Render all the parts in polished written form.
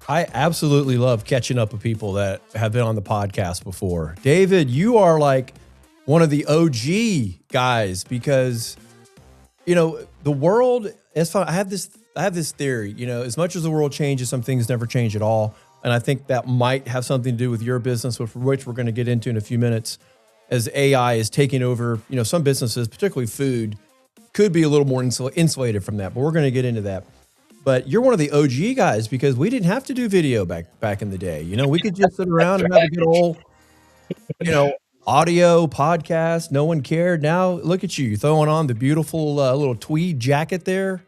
I absolutely love catching up with people that have been on the podcast before. David, you are like one of the OG guys because, the world, as far, I have this theory, as much as the world changes, some things never change at all. And I think that might have something to do with your business, which we're going to get into in a few minutes, as AI is taking over, some businesses, particularly food, could be a little more insulated from that, but we're going to get into that. But you're one of the OG guys because we didn't have to do video back in the day. We could just sit around and have a good old, audio podcast. No one cared. Now look at you throwing on the beautiful little tweed jacket there.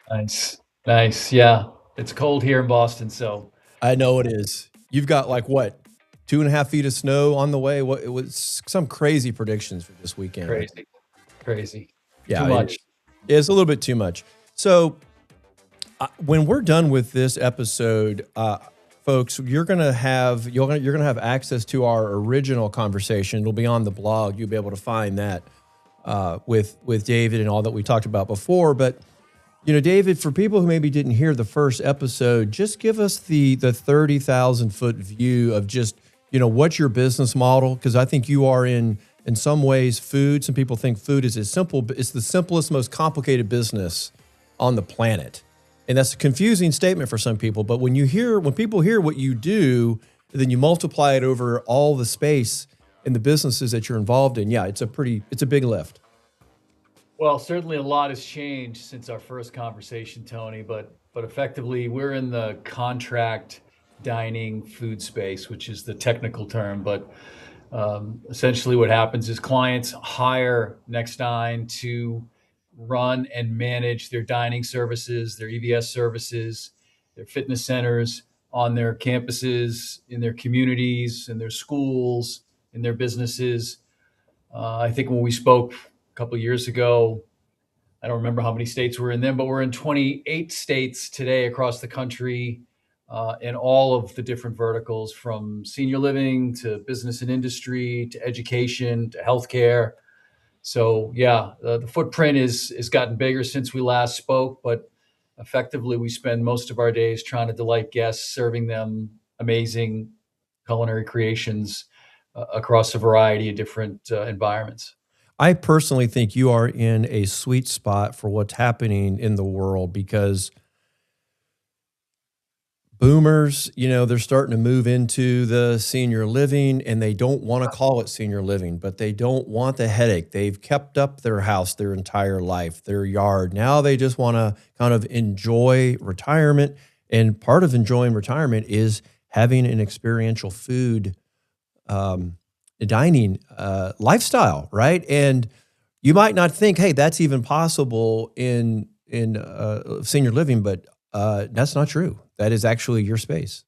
Nice. Yeah, it's cold here in Boston, so I know it is. You've got like what, 2.5 feet of snow on the way. What, it was some crazy predictions for this weekend. Crazy. Yeah, Too much. It's a little bit too much. So when we're done with this episode, folks, you're gonna have access to our original conversation. It'll be on the blog. You'll be able to find that with David and all that we talked about before. But David, for people who maybe didn't hear the first episode, just give us the 30,000 foot view of just what's your business model, because I think you are in some ways food. Some people think food is as simple, but it's the simplest, most complicated business on the planet. And that's a confusing statement for some people. But when people hear what you do, then you multiply it over all the space in the businesses that you're involved in. Yeah, it's a big lift. Well, certainly a lot has changed since our first conversation, Tony, but effectively we're in the contract dining food space, which is the technical term. But essentially what happens is clients hire NEXDINE to run and manage their dining services, their EVS services, their fitness centers on their campuses, in their communities, in their schools, in their businesses. I think when we spoke a couple of years ago, I don't remember how many states we're in then, but we're in 28 states today across the country, in all of the different verticals, from senior living to business and industry to education to healthcare. So yeah, the footprint is gotten bigger since we last spoke, but effectively we spend most of our days trying to delight guests, serving them amazing culinary creations across a variety of different environments. I personally think you are in a sweet spot for what's happening in the world, because boomers, they're starting to move into the senior living, and they don't want to call it senior living, but they don't want the headache. They've kept up their house their entire life, their yard. Now they just want to kind of enjoy retirement. And part of enjoying retirement is having an experiential food dining lifestyle, right? And you might not think, hey, that's even possible in senior living, but that's not true. That is actually your space.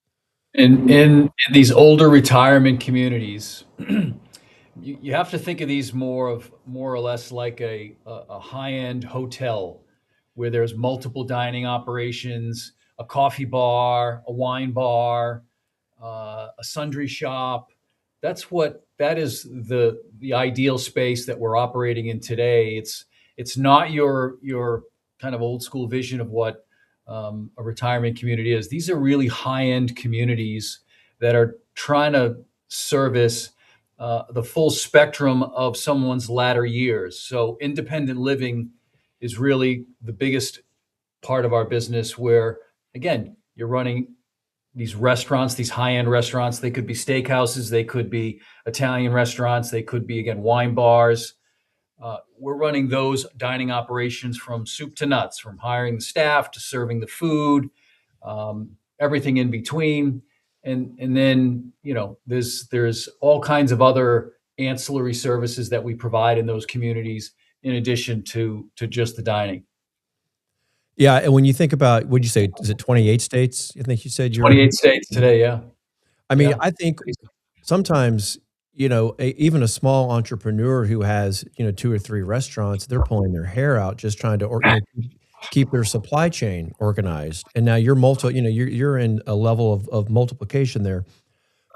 In these older retirement communities, you have to think of these more or less like a high-end hotel where there's multiple dining operations, a coffee bar, a wine bar, a sundry shop. That is the ideal space that we're operating in today. It's not your kind of old school vision of what a retirement community is. These are really high-end communities that are trying to service the full spectrum of someone's latter years. So independent living is really the biggest part of our business, where, again, you're running these restaurants, these high-end restaurants. They could be steakhouses, they could be Italian restaurants, they could be, again, wine bars. We're running those dining operations from soup to nuts, from hiring the staff to serving the food, everything in between. And then, there's all kinds of other ancillary services that we provide in those communities, in addition to just the dining. Yeah, and when you think about, what'd you say, is it 28 states? I think you said you're 28 states today, yeah. I mean, Yeah. I think sometimes, even a small entrepreneur who has, 2 or 3 restaurants, they're pulling their hair out just trying to keep their supply chain organized. And now you're in a level of multiplication there.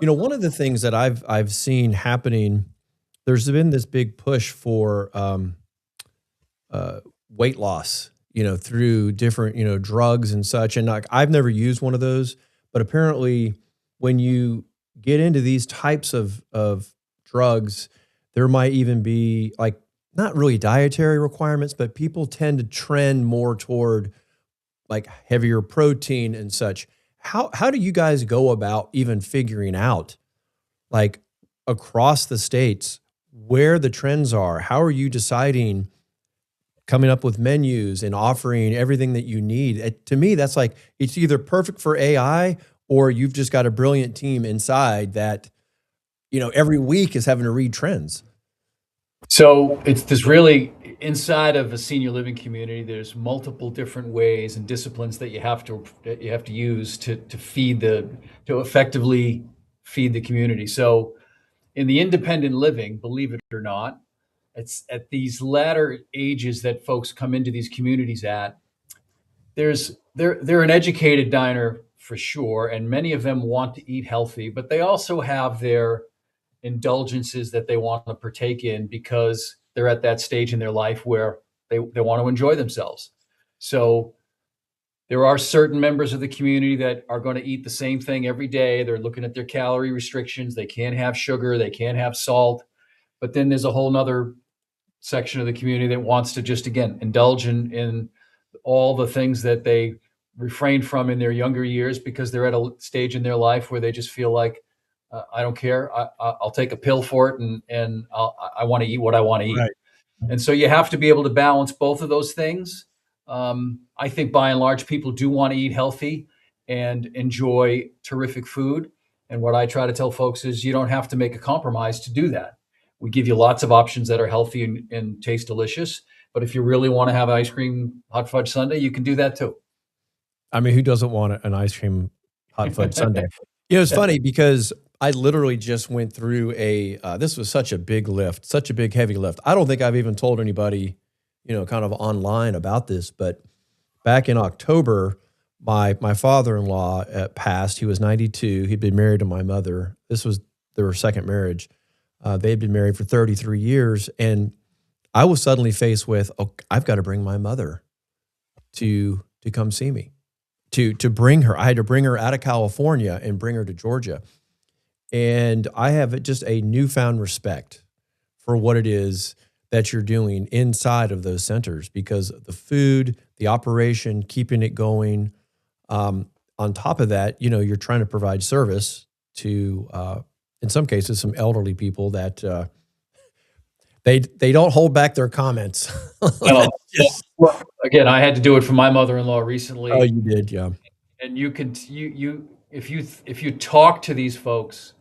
One of the things that I've seen happening, there's been this big push for weight loss, through different, drugs and such. And like, I've never used one of those, but apparently when you get into these types of drugs, there might even be like not really dietary requirements, but people tend to trend more toward like heavier protein and such. How do you guys go about even figuring out like across the states where the trends are? How are you deciding coming up with menus and offering everything that you need? To me, that's like it's either perfect for AI or you've just got a brilliant team inside that, every week is having to read trends. So it's this really inside of a senior living community. There's multiple different ways and disciplines that you have to use to effectively feed the community. So in the independent living, believe it or not, it's at these latter ages that folks come into these communities at. They're an educated diner for sure, and many of them want to eat healthy, but they also have their indulgences that they want to partake in because they're at that stage in their life where they want to enjoy themselves. So there are certain members of the community that are going to eat the same thing every day. They're looking at their calorie restrictions. They can't have sugar, they can't have salt. But then there's a whole nother section of the community that wants to just again indulge in all the things that they refrained from in their younger years because they're at a stage in their life where they just feel like I don't care. I'll take a pill for it, and I want to eat what I want to eat. Right. And so you have to be able to balance both of those things. I think by and large, people do want to eat healthy and enjoy terrific food. And what I try to tell folks is you don't have to make a compromise to do that. We give you lots of options that are healthy and taste delicious. But if you really want to have ice cream hot fudge sundae, you can do that too. I mean, who doesn't want an ice cream hot fudge sundae? It's funny because I literally just went through this was such a big lift, such a big heavy lift. I don't think I've even told anybody, kind of online about this, but back in October, my father-in-law passed. He was 92. He'd been married to my mother. This was their second marriage. They'd been married for 33 years. And I was suddenly faced with, I've got to bring my mother to come see me, to bring her. I had to bring her out of California and bring her to Georgia. And I have just a newfound respect for what it is that you're doing inside of those centers because the food, the operation, keeping it going. On top of that, you're trying to provide service to, in some cases, some elderly people that they don't hold back their comments. No. Well, again, I had to do it for my mother-in-law recently. Oh, you did, yeah. And you can if you talk to these folks,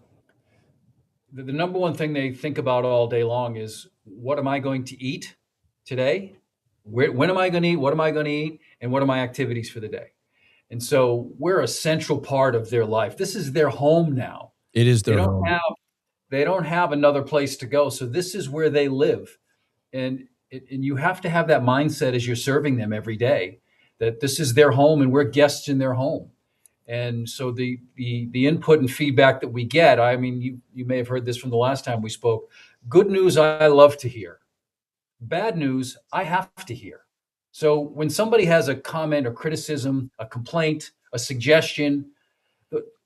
the number one thing they think about all day long is what am I going to eat today? When am I going to eat? What am I going to eat? And what are my activities for the day? And so we're a central part of their life. This is their home now. It is They their don't home. have they don't have another place to go. So this is where they live. And you have to have that mindset as you're serving them every day that this is their home and we're guests in their home. And so the input and feedback that we get, I mean, you may have heard this from the last time we spoke. Good news I love to hear. Bad news I have to hear. So when somebody has a comment or criticism, a complaint, a suggestion,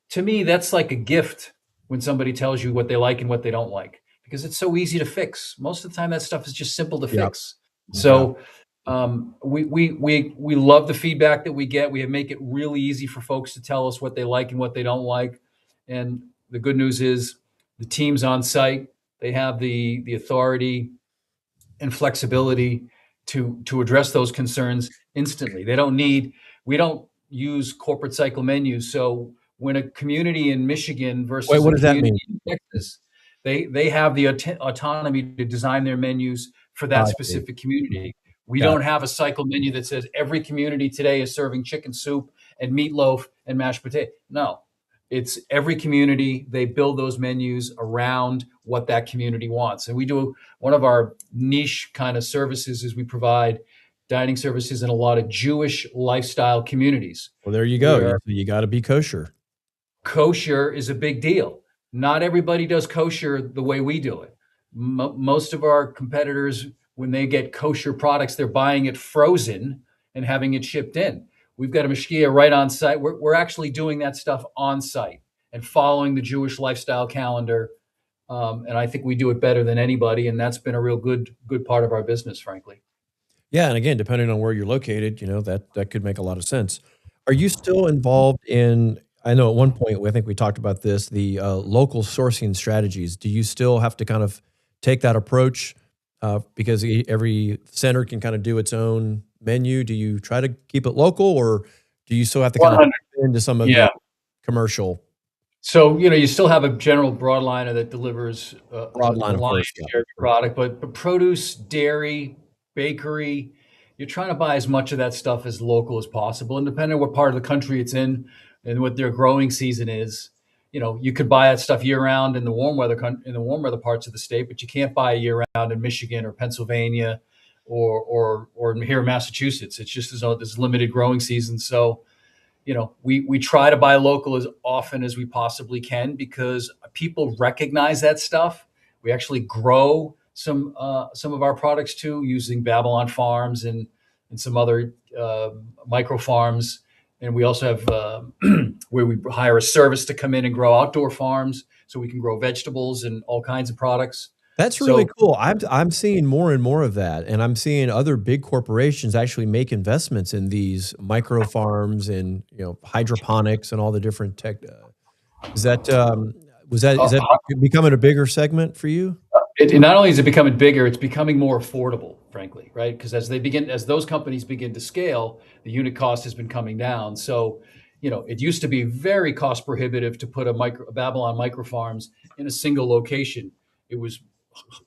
to me that's like a gift when somebody tells you what they like and what they don't like because it's so easy to fix. Most of the time that stuff is just simple to Yep. fix. So we love the feedback that we get. We make it really easy for folks to tell us what they like and what they don't like. And the good news is the teams on site, they have the authority and flexibility to address those concerns instantly. We don't use corporate cycle menus. So when a community in Michigan Wait, versus what a does that community mean? in Texas, they have the autonomy to design their menus for that I see. specific community. We Got don't have a cycle menu that says every community today is serving chicken soup and meatloaf and mashed potato. No, it's every community. They build those menus around what that community wants. And we do one of our niche kind of services is we provide dining services in a lot of Jewish lifestyle communities Well, there you go. where You got to be kosher. kosher is a big deal. Not everybody does kosher the way we do it. Most of our competitors, when they get kosher products, they're buying it frozen and having it shipped in. We've got a mashkia right on site. We're actually doing that stuff on site and following the Jewish lifestyle calendar. And I think we do it better than anybody. And that's been a real good part of our business, frankly. Yeah, and again, depending on where you're located, that could make a lot of sense. Are you still involved in I know at one point, I think we talked about this, the, local sourcing strategies. Do you still have to kind of take that approach, because every center can kinda do its own menu? Do you try to keep it local, or do you still have to kind of 100. tap into some of the Yeah. commercial So, you still have a general broadliner that delivers broad the line, of lion's course, yeah. share of your product, but produce, dairy, bakery, you're trying to buy as much of that stuff as local as possible. And depending on what part of the country it's in and what their growing season is, you could buy that stuff year round in the in the warm weather parts of the state, but you can't buy it year round in Michigan or Pennsylvania or here in Massachusetts. It's just there's limited growing season. So we try to buy local as often as we possibly can because people recognize that stuff. We actually grow some of our products too using Babylon farms and some other micro farms. And we also have where we hire a service to come in and grow outdoor farms so we can grow vegetables and all kinds of products. That's really So cool. I'm seeing more and more of that, and I'm seeing other big corporations actually make investments in these micro farms and, hydroponics and all the different tech, is that, is that becoming a bigger segment for you? it not only is it becoming bigger, it's becoming more affordable, frankly, right? Because as those companies begin to scale, the unit cost has been coming down. So, it used to be very cost prohibitive to put a Babylon microfarms in a single location. It was,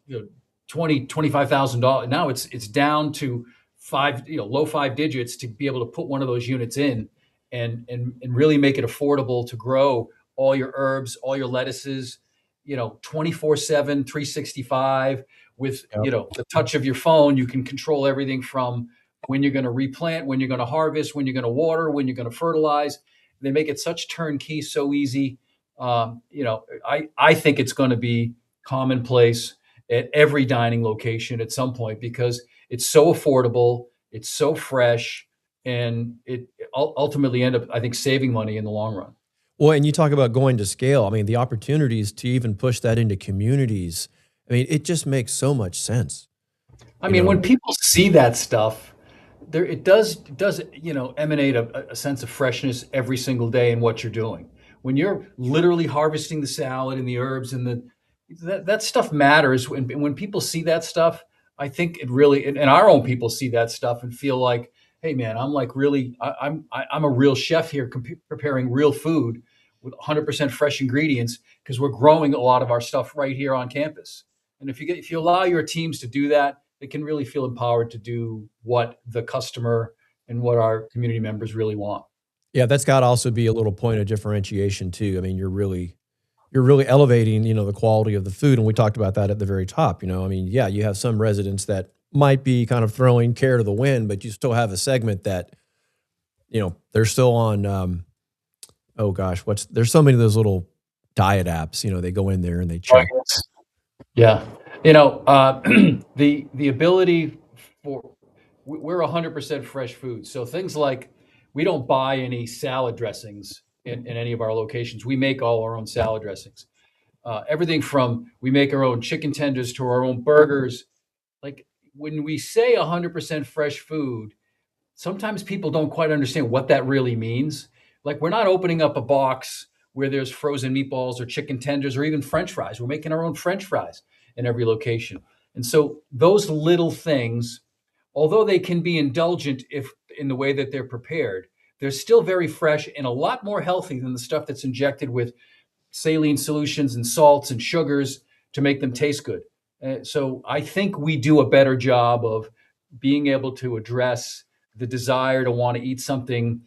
you know, $25,000. Now it's down to low five digits to be able to put one of those units in and really make it affordable to grow all your herbs, all your lettuces, 24/7, 365 with, Yep. the touch of your phone. You can control everything from when you're going to replant, when you're going to harvest, when you're going to water, when you're going to fertilize. They make it such turnkey, so easy. I think it's going to be commonplace at every dining location at some point because it's so affordable, it's so fresh, and it ultimately end up, I think, saving money in the long run. Well, and you talk about going to scale. I mean, the opportunities to even push that into communities, I mean, it just makes so much sense, I you mean, know? when people see that stuff, it does emanate a sense of freshness every single day in what you're doing. When you're literally harvesting the salad and the herbs and that stuff matters. When people see that stuff, I think it really and our own people see that stuff and feel like, hey man, I'm like really I'm a real chef here preparing real food with 100% fresh ingredients because we're growing a lot of our stuff right here on campus. And if you allow your teams to do that, they can really feel empowered to do what the customer and what our community members really want. Yeah, that's gotta also be a little point of differentiation too. I mean, you're really elevating, the quality of the food, and we talked about that at the very top, I mean, yeah, you have some residents that might be kind of throwing care to the wind, but you still have a segment that, they're still on, oh gosh, there's so many of those little diet apps, they go in there and they check. Yeah. The ability for we're 100% fresh food. So things like we don't buy any salad dressings in any of our locations. We make all our own salad dressings. Everything from we make our own chicken tenders to our own burgers. Like when we say 100% fresh food, sometimes people don't quite understand what that really means. Like we're not opening up a box where there's frozen meatballs or chicken tenders or even French fries. We're making our own French fries in every location. And so those little things, although they can be indulgent if in the way that they're prepared, they're still very fresh and a lot more healthy than the stuff that's injected with saline solutions and salts and sugars to make them taste good. So I think we do a better job of being able to address the desire to want to eat something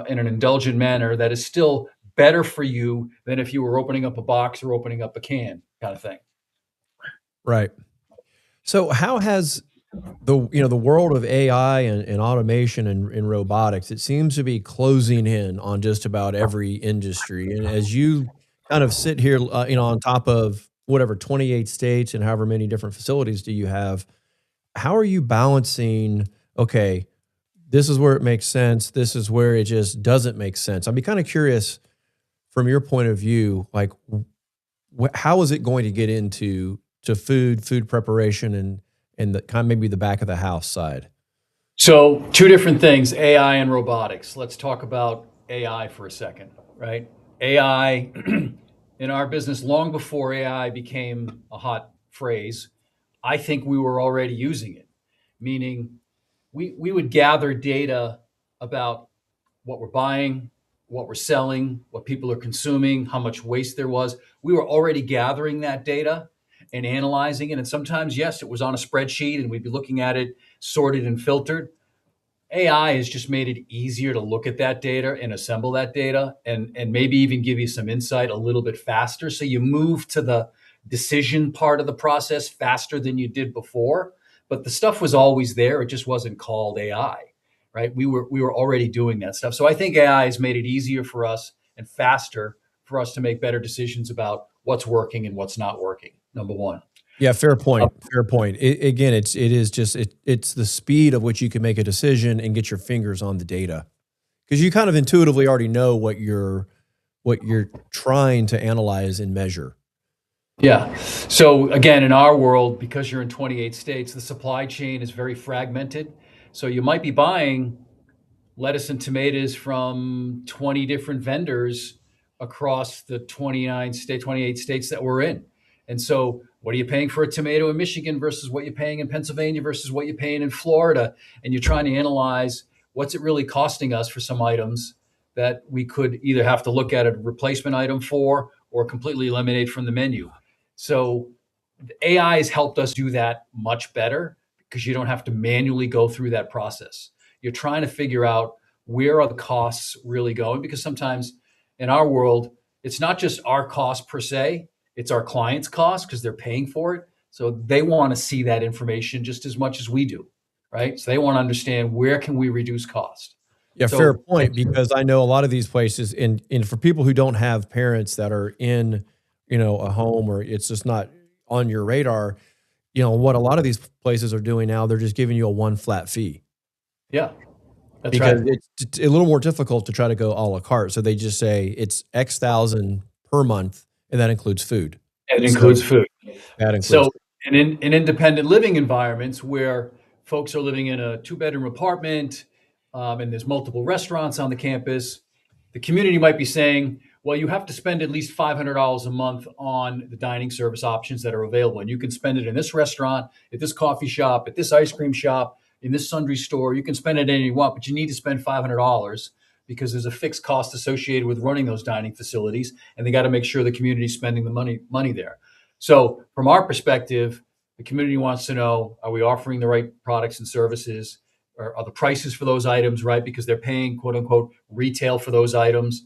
in an indulgent manner that is still better for you than if you were opening up a box or opening up a can kind of thing. Right. So how has the world of AI and automation and robotics, it seems to be closing in on just about every industry. And as you kind of sit here, on top of whatever 28 states and however many different facilities do you have, how are you balancing? Okay, this is where it makes sense. This is where it just doesn't make sense. I'd be kind of curious from your point of view, like how is it going to get into food preparation and the kind of maybe the back of the house side? So two different things, AI and robotics. Let's talk about AI for a second, right? AI in our business, long before AI became a hot phrase, I think we were already using it, meaning we would gather data about what we're buying, what we're selling, what people are consuming, how much waste there was. We were already gathering that data and analyzing it. And sometimes, yes, it was on a spreadsheet and we'd be looking at it sorted and filtered. AI has just made it easier to look at that data and assemble that data and maybe even give you some insight a little bit faster. So you move to the decision part of the process faster than you did before. But the stuff was always there. It just wasn't called AI, right? We were already doing that stuff. So I think AI has made it easier for us and faster for us to make better decisions about what's working and what's not working. Number one. Yeah, fair point. Fair point. Again, it's the speed of which you can make a decision and get your fingers on the data, because you kind of intuitively already know what you're trying to analyze and measure. Yeah. So again, in our world, because you're in 28 states, the supply chain is very fragmented. So you might be buying lettuce and tomatoes from 20 different vendors across the 28 states that we're in. And so what are you paying for a tomato in Michigan versus what you're paying in Pennsylvania versus what you're paying in Florida? And you're trying to analyze what's it really costing us for some items that we could either have to look at a replacement item for or completely eliminate from the menu. So AI has helped us do that much better because you don't have to manually go through that process. You're trying to figure out where are the costs really going, because sometimes in our world, it's not just our cost per se, it's our clients' cost because they're paying for it. So they want to see that information just as much as we do, right? So they want to understand where can we reduce cost. Yeah, fair So point, because I know a lot of these places, and for people who don't have parents that are in, a home, or it's just not on your radar, what a lot of these places are doing now, they're just giving you a one flat fee. yeah, that's Because right. it's a little more difficult to try to go a la carte. So they just say it's X thousand per month, and that includes food. It So includes food. that includes So in independent living environments where folks are living in a two-bedroom apartment, and there's multiple restaurants on the campus, the community might be saying, well, you have to spend at least $500 a month on the dining service options that are available. And you can spend it in this restaurant, at this coffee shop, at this ice cream shop, in this sundry store. You can spend it any you want, but you need to spend $500 because there's a fixed cost associated with running those dining facilities. And they got to make sure the community's spending the money there. So from our perspective, the community wants to know, are we offering the right products and services? Are the prices for those items right? Because they're paying quote unquote retail for those items.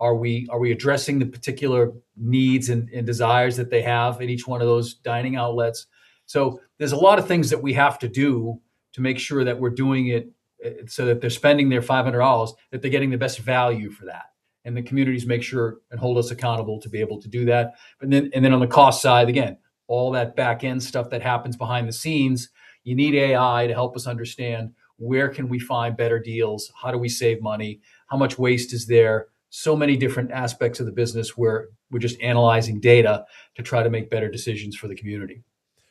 Are we addressing the particular needs and desires that they have at each one of those dining outlets? So there's a lot of things that we have to do to make sure that we're doing it so that they're spending their $500, that they're getting the best value for that. And the communities make sure and hold us accountable to be able to do that. And then on the cost side, again, all that back end stuff that happens behind the scenes, you need AI to help us understand where can we find better deals? How do we save money? How much waste is there? So many different aspects of the business where we're just analyzing data to try to make better decisions for the community.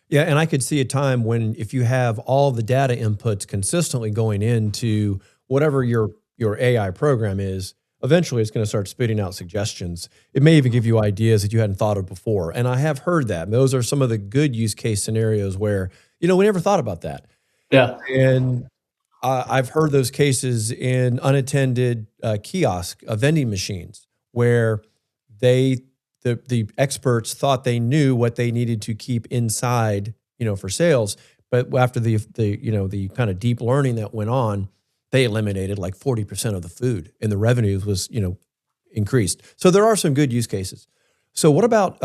Yeah, and I could see a time when if you have all the data inputs consistently going into whatever your AI program is, eventually it's going to start spitting out suggestions. It may even give you ideas that you hadn't thought of before. And I have heard that. Those are some of the good use case scenarios where, we never thought about that. Yeah. And I've heard those cases in unattended kiosk vending machines where the experts thought they knew what they needed to keep inside, for sales. But after the kind of deep learning that went on, they eliminated like 40% of the food and the revenues was, increased. So there are some good use cases. So what about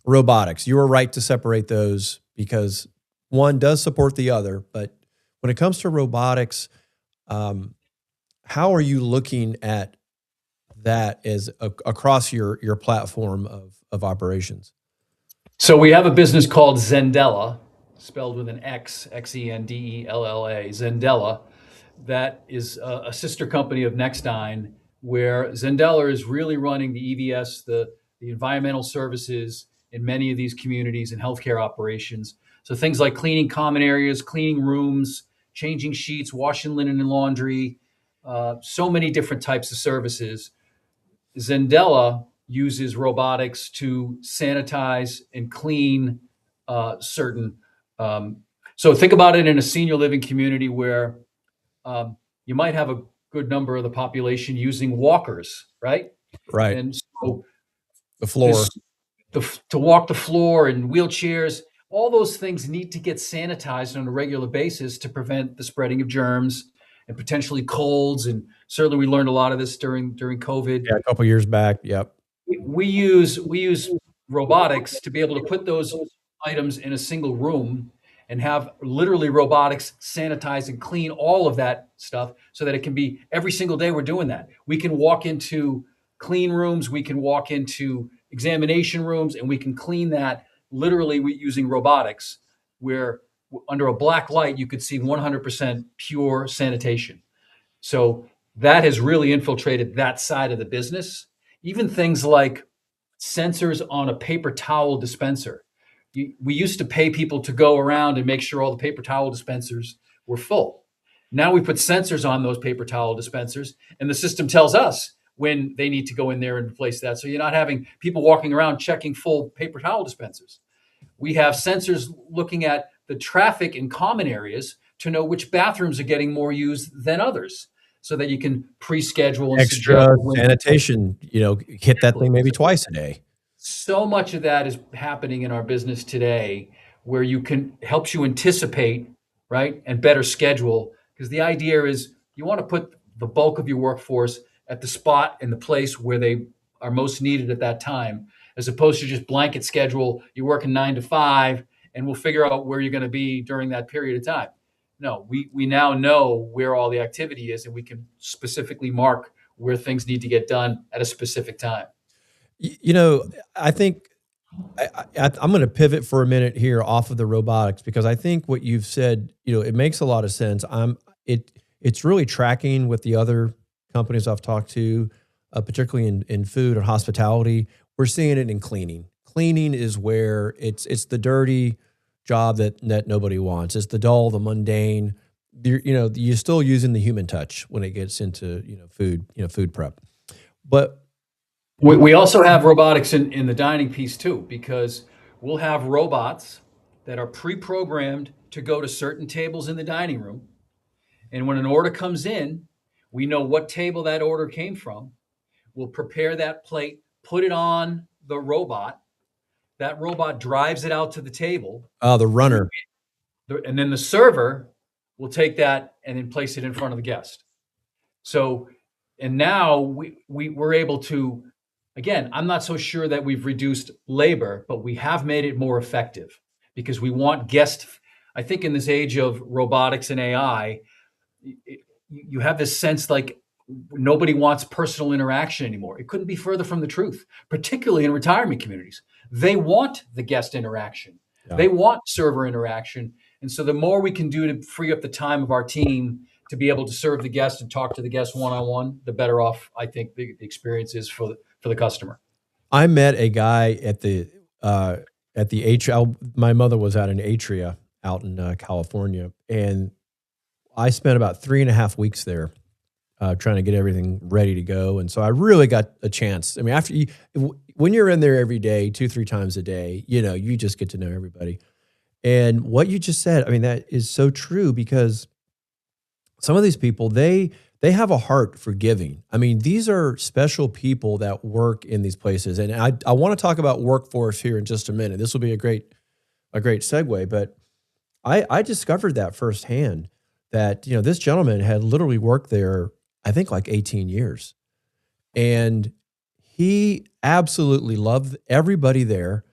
robotics? You were right to separate those because one does support the other. But when it comes to robotics, how are you looking at that as across your platform of operations? So we have a business called Zendella, spelled with an X, Xendella, Zendella. that is a sister company of NEXDINE, where Zendela is really running the EVS, the environmental services in many of these communities and healthcare operations. So things like cleaning common areas, cleaning rooms, changing sheets, washing linen and laundry, so many different types of services. Zendela uses robotics to sanitize and clean certain. So think about it in a senior living community where you might have a good number of the population using walkers, right? Right. And so The floor. this to walk the floor and wheelchairs, all those things need to get sanitized on a regular basis to prevent the spreading of germs and potentially colds. And certainly, we learned a lot of this during COVID. Yeah, a couple years back. Yep. We use robotics to be able to put those items in a single room and have literally robotics sanitize and clean all of that stuff so that it can be every single day we're doing that. We can walk into clean rooms, we can walk into examination rooms, and we can clean that literally using robotics where under a black light you could see 100% pure sanitation. So that has really infiltrated that side of the business. Even things like sensors on a paper towel dispenser. We used to pay people to go around and make sure all the paper towel dispensers were full. Now we put sensors on those paper towel dispensers, and the system tells us when they need to go in there and replace that. So you're not having people walking around checking full paper towel dispensers. We have sensors looking at the traffic in common areas to know which bathrooms are getting more used than others so that you can pre-schedule and suggest Extra when. sanitation, hit that thing maybe twice a day. So much of that is happening in our business today where helps you anticipate, right, and better schedule, because the idea is you want to put the bulk of your workforce at the spot and the place where they are most needed at that time, as opposed to just blanket schedule. You're working 9 to 5 and we'll figure out where you're going to be during that period of time. No, we now know where all the activity is, and we can specifically mark where things need to get done at a specific time. I think I'm going to pivot for a minute here off of the robotics, because I think what you've said, it makes a lot of sense. It's really tracking with the other companies I've talked to, particularly in food and hospitality. We're seeing it in cleaning. Cleaning is where it's the dirty job that nobody wants. It's the dull, the mundane. You're still using the human touch when it gets into food prep, but. We also have robotics in the dining piece too, because we'll have robots that are pre-programmed to go to certain tables in the dining room. And when an order comes in, we know what table that order came from. We'll prepare that plate, put it on the robot. That robot drives it out to the table. The runner. And then the server will take that and then place it in front of the guest. So, and now we're able to. Again, I'm not so sure that we've reduced labor, but we have made it more effective because we want I think in this age of robotics and AI, you have this sense like nobody wants personal interaction anymore. It couldn't be further from the truth, particularly in retirement communities. They want the guest interaction. Yeah. They want server interaction. And so the more we can do to free up the time of our team to be able to serve the guest and talk to the guest one-on-one, the better off I think the experience is for the customer. I met a guy at the my mother was at an Atria out in California, and I spent about 3.5 weeks there trying to get everything ready to go. And so I really got a chance. I mean, when you're in there every day, 2-3 times a day, you just get to know everybody. And what you just said, I mean, that is so true, because some of these people, they have a heart for giving. I mean, these are special people that work in these places. And I want to talk about workforce here in just a minute. This will be a great segue, but I discovered that firsthand, that, this gentleman had literally worked there, I think like 18 years. And he absolutely loved everybody there.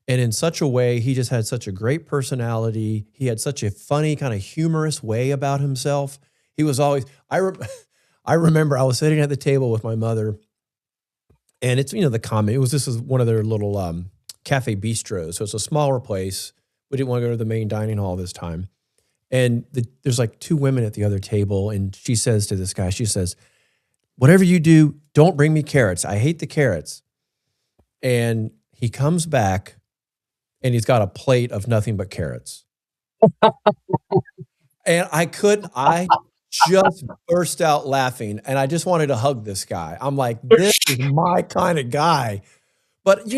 And in such a way, he just had such a great personality. He had such a funny, kind of humorous way about himself. He was always, I remember I was sitting at the table with my mother, and it's, this is one of their little cafe bistros. So it's a smaller place. We didn't want to go to the main dining hall this time. And there's like two women at the other table, and she says to this guy, she says, "Whatever you do, don't bring me carrots. I hate the carrots." And he comes back, and he's got a plate of nothing but carrots. And I just burst out laughing, and I just wanted to hug this guy. I'm like, this is my kind of guy. But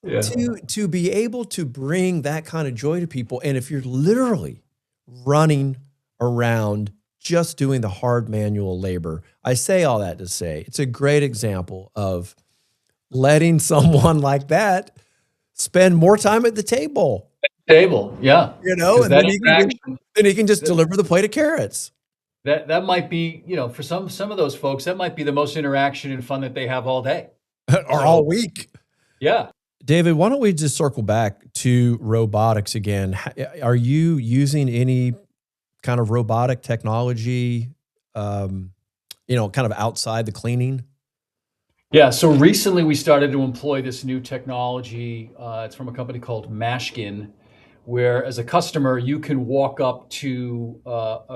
Yeah. to be able to bring that kind of joy to people, and if you're literally running around just doing the hard manual labor, I say all that to say it's a great example of letting someone like that spend more time at the table. Table, yeah. And That then he can just deliver the plate of carrots. that might be, for some of those folks, that might be the most interaction and fun that they have all day. Or all week. Yeah. David, why don't we just circle back to robotics again? Are you using any kind of robotic technology, kind of outside the cleaning? Yeah, so recently we started to employ this new technology. It's from a company called Mashkin, where as a customer, you can walk up to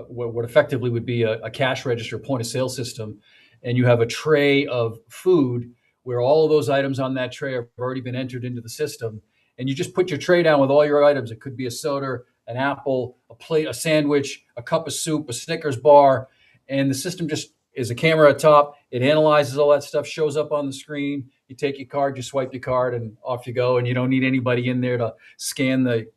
what effectively would be a cash register point of sale system, and you have a tray of food where all of those items on that tray have already been entered into the system. And you just put your tray down with all your items. It could be a soda, an apple, a plate, a sandwich, a cup of soup, a Snickers bar, and the system just is a camera at top. It analyzes all that stuff, shows up on the screen. You take your card, you swipe your card, and off you go. And you don't need anybody in there to scan the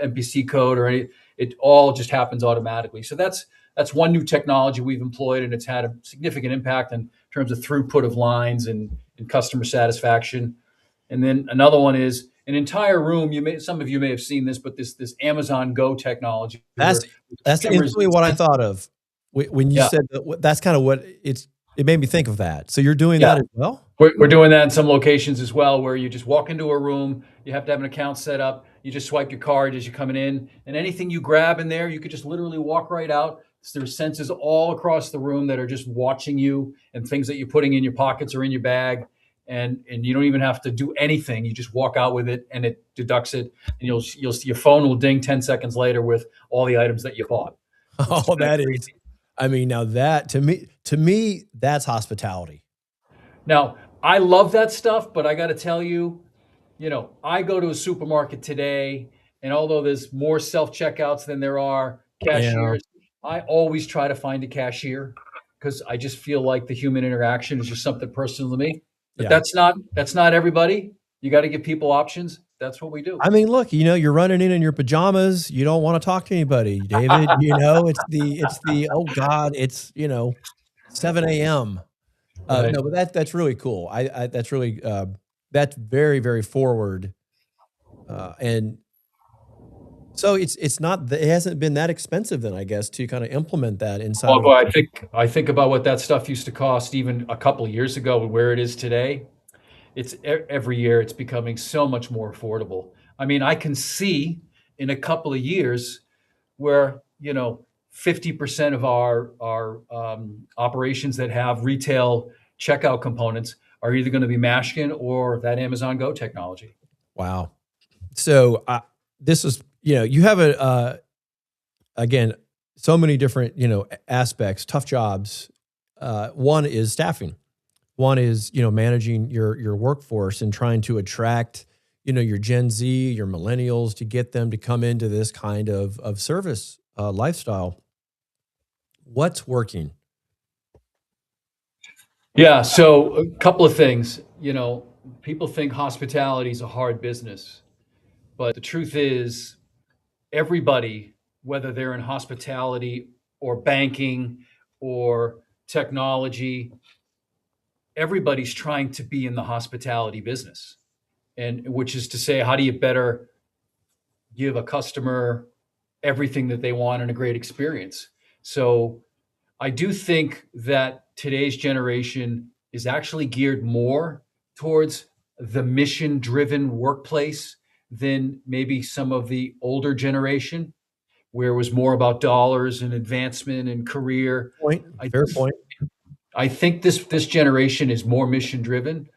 MPC code or anything. It all just happens automatically. So that's one new technology we've employed, and it's had a significant impact in terms of throughput of lines and customer satisfaction. And then another one is an entire room. Some of you may have seen this, but this Amazon Go technology. That's instantly what I thought of when you said that. That's kind of what it made me think of that. So you're doing that as well? We're doing that in some locations as well, where you just walk into a room. You have to have an account set up. You just swipe your card as you're coming in, and anything you grab in there, you could just literally walk right out. There's sensors all across the room that are just watching you, and things that you're putting in your pockets or in your bag. And you don't even have to do anything. You just walk out with it, and it deducts it. And you'll your phone will ding 10 seconds later with all the items that you bought. Oh, that is. I mean, now that to me, that's hospitality. Now, I love that stuff, but I got to tell you, I go to a supermarket today, and although there's more self-checkouts than there are cashiers, I always try to find a cashier because I just feel like the human interaction is just something personal to me. But that's not everybody. You got to give people options. That's what we do. I mean, look, you're running in your pajamas. You don't want to talk to anybody, David. It's the oh God, it's 7 a.m. Right. No, but that's really cool. I that's really that's very, very forward. And so it hasn't been that expensive then, I guess, to kind of implement that inside. Well, I think about what that stuff used to cost even a couple of years ago and where it is today. It's every year it's becoming so much more affordable. I mean, I can see in a couple of years where 50% of our operations that have retail checkout components are either going to be Mashkin or that Amazon Go technology. Wow. So this is you have again so many different aspects, tough jobs. One is staffing. One is managing your workforce and trying to attract your Gen Z, your millennials, to get them to come into this kind of service lifestyle. What's working? Yeah, so a couple of things. People think hospitality is a hard business, but the truth is everybody, whether they're in hospitality or banking or technology, everybody's trying to be in the hospitality business. And which is to say, how do you better give a customer everything that they want and a great experience? So I do think that today's generation is actually geared more towards the mission-driven workplace than maybe some of the older generation, where it was more about dollars and advancement and career. Fair point. I think this generation is more mission-driven,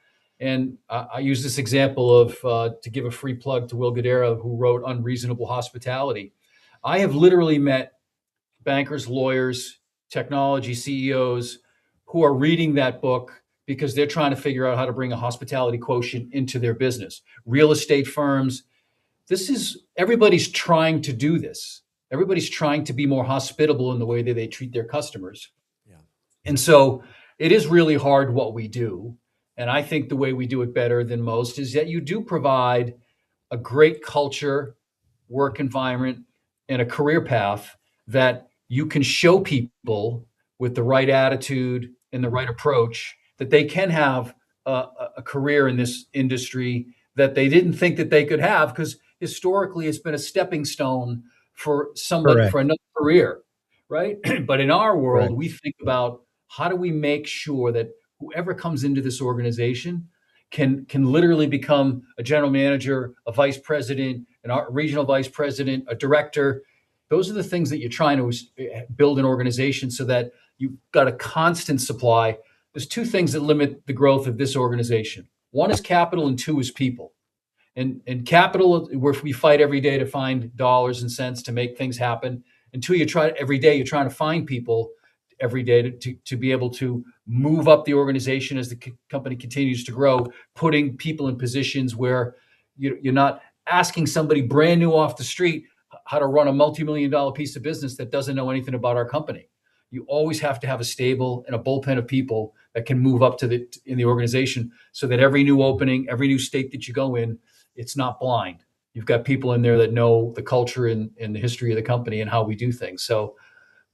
And I use this example of, to give a free plug to Will Guidara, who wrote Unreasonable Hospitality. I have literally met bankers, lawyers, technology CEOs who are reading that book because they're trying to figure out how to bring a hospitality quotient into their business. Real estate firms, everybody's trying to do this. Everybody's trying to be more hospitable in the way that they treat their customers. Yeah. And so it is really hard what we do. And I think the way we do it better than most is that you do provide a great culture, work environment, and a career path that you can show people with the right attitude and the right approach that they can have a career in this industry that they didn't think that they could have, because historically it's been a stepping stone for somebody Correct. for another career, right? But in our world, Correct. we think about how do we make sure that whoever comes into this organization can literally become a general manager, a vice president, a regional vice president, a director. Those are the things that you're trying to build an organization so that you've got a constant supply. There's two things that limit the growth of this organization. One is capital, and two is people. And capital, where we fight every day to find dollars and cents to make things happen. And two, every day you're trying to find people every day to be able to move up the organization as the company continues to grow, putting people in positions where you're not asking somebody brand new off the street how to run a multi-million-dollar piece of business that doesn't know anything about our company. You always have to have a stable and a bullpen of people that can move up in the organization, so that every new opening, every new state that you go in, it's not blind. You've got people in there that know the culture and the history of the company and how we do things. So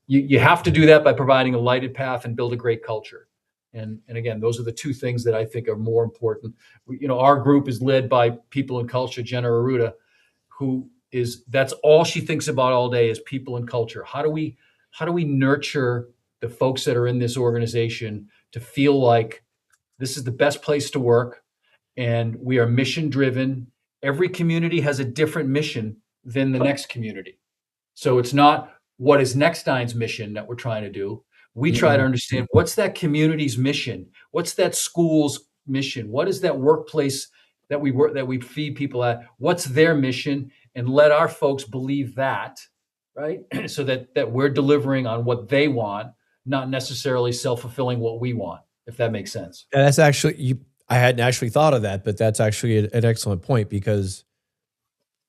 you have to do that by providing a lighted path and build a great culture. And again, those are the two things that I think are more important. Our group is led by people and culture, Jenna Aruda, that's all she thinks about all day is people and culture. How do we nurture the folks that are in this organization to feel like this is the best place to work, and we are mission driven. Every community has a different mission than the next community. So it's not what is NEXDINE's mission that we're trying to do. We try to understand what's that community's mission, what's that school's mission, what is that workplace that we feed people at, what's their mission, and let our folks believe that, right? So that we're delivering on what they want, not necessarily self-fulfilling what we want, if that makes sense. And that's actually I hadn't actually thought of that, but that's actually an excellent point, because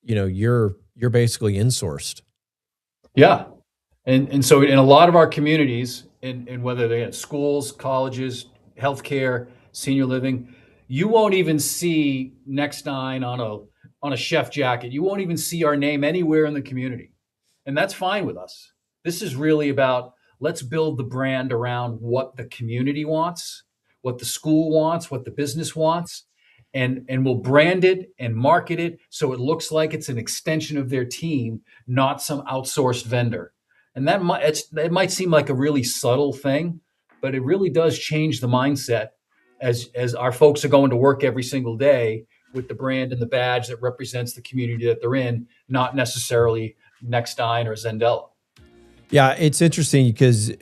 you're basically insourced. Yeah. And so in a lot of our communities, and whether they're in schools, colleges, healthcare, senior living, you won't even see NEXDINE on a chef jacket. You won't even see our name anywhere in the community. And that's fine with us. This is really about, let's build the brand around what the community wants, what the school wants, what the business wants, and we'll brand it and market it so it looks like it's an extension of their team, not some outsourced vendor. And it might seem like a really subtle thing, but it really does change the mindset as our folks are going to work every single day with the brand and the badge that represents the community that they're in, not necessarily NEXDINE or Zendella. Yeah, it's interesting because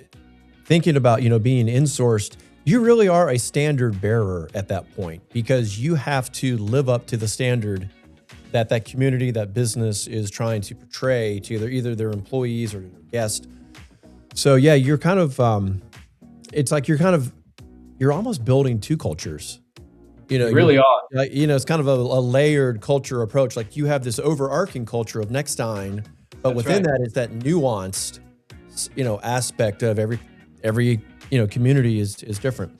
thinking about, being insourced, you really are a standard bearer at that point, because you have to live up to the standard that community, that business is trying to portray to either their employees or their guests. So yeah, you're kind of, it's like you're almost building two cultures. You really are. It's kind of a layered culture approach. Like you have this overarching culture of NEXDINE, but within that is that nuanced, aspect of every community is different.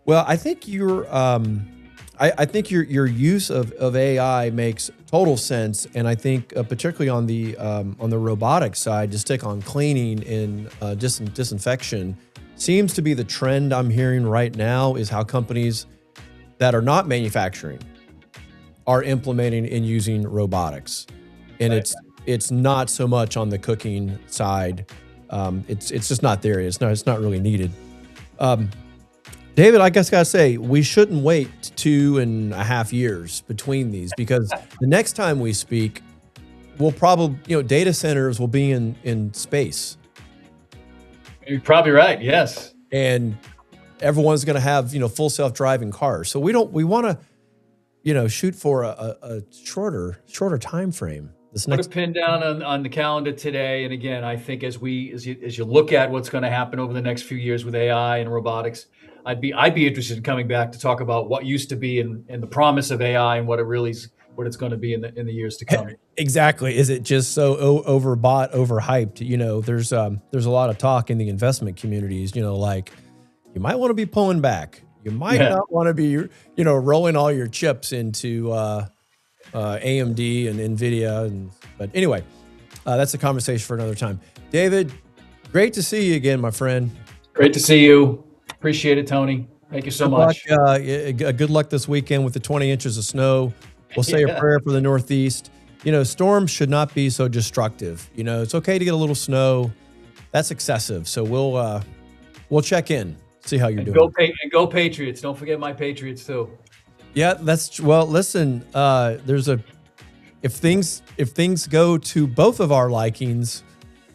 Well, I think I think your use of AI makes total sense, and I think particularly on the robotic side, to stick on cleaning and disinfection seems to be the trend I'm hearing right now, is how companies that are not manufacturing are implementing and using robotics, and it's not so much on the cooking side. It's just not there. It's not really needed. David, I guess I gotta say, we shouldn't wait 2.5 years between these, because the next time we speak, we'll probably, data centers will be in space. You're probably right. Yes. And everyone's going to have, full self-driving cars. So we want to, shoot for a shorter time frame. Put a pin down on the calendar today. And again, I think as you look at what's going to happen over the next few years with AI and robotics, I'd be interested in coming back to talk about what used to be and the promise of AI and what it's going to be in the years to come. Exactly. Is it just so overbought, overhyped? There's a lot of talk in the investment communities, like you might want to be pulling back. You might not want to be, rolling all your chips into AMD and NVIDIA. But anyway, that's a conversation for another time. David, great to see you again, my friend. Great to see you. Appreciate it, Tony. Thank you so much. Good luck this weekend with the 20 inches of snow. We'll say a prayer for the Northeast. Storms should not be so destructive. It's okay to get a little snow. That's excessive. So we'll check in, see how you're doing. Go Patriots. Don't forget my Patriots too. Yeah, listen, if things go to both of our likings,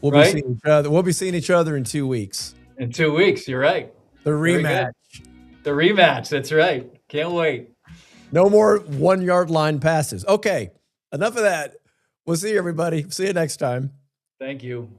we'll be seeing each other. We'll be seeing each other in 2 weeks. In 2 weeks, you're right. The rematch. The rematch. That's right. Can't wait. No more 1 yard line passes. Okay, enough of that. We'll see you, everybody. See you next time. Thank you.